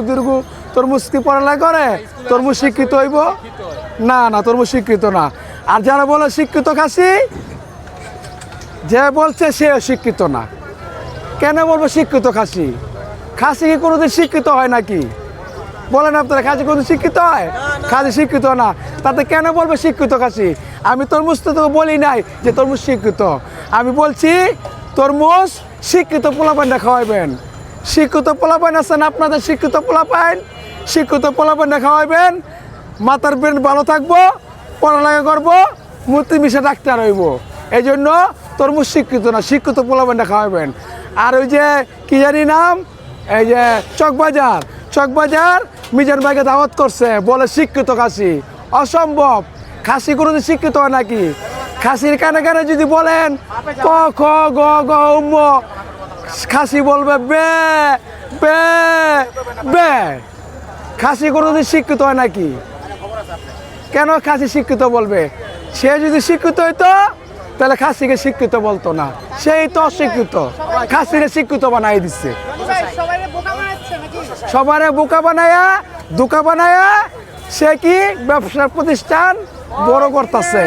দীর্ঘ তরমুজ কি পড়ালেখা করে? তরমুজ শিক্ষিত হইব না? না, তরমুজ শিক্ষিত না। আর যারা বলে শিক্ষিত খাসি, যে বলছে সে শিক্ষিত না। কেন বলবো শিক্ষিত খাসি? খাসি কি কোনোদিন শিক্ষিত হয় নাকি? বলেন আপনারা, খাসি কোনোদিন শিক্ষিত হয়? খাসি শিক্ষিত না, তাতে কেন বলবো শিক্ষিত খাসি? আমি তরমুজ তো বলি নাই যে তরমুজ শিক্ষিত। আমি বলছি তরমুজ শিক্ষিত পোলাপাইনটা খাওয়াইবেন। শিক্ষিত পোলাপাইন আছেন আপনাদের, শিক্ষিত পোলাপাইন, শিক্ষিত পোলাপাইনটা খাওয়াইবেন। মাথার ব্রেন ভালো থাকবো, পড়ালেখা করবো, মূর্তি মিশে ডাক্তার হইব। এই জন্য তরমুজ শিক্ষিত না, শিক্ষিত পোলাপাইনটা খাওয়াবেন। আর ওই যে কি জানি নাম, এই যে চকবাজার মিজান ভাইকে দাওয়াত করছে, বলে শিক্ষিত খাসি। অসম্ভব, খাসি কোনোদিন শিক্ষিত হয় নাকি? খাসির কানে কানে যদি বলেন ক খ গ গ উম্ম, খাসি বলবে বে বে বে। খাসি কোনোদিন শিক্ষিত হয় নাকি? কেন খাসি শিক্ষিত বলবে? সে যদি শিক্ষিত হইতো তাহলে খাসিকে শিক্ষিত বলতো না। সেই তো অশিক্ষিত, খাসিকে শিক্ষিত বানাই দিচ্ছে। সবারে বোকা বানায়া, ধোকা বানায়া সে কি ব্যবসা প্রতিষ্ঠান বড় করতেছে।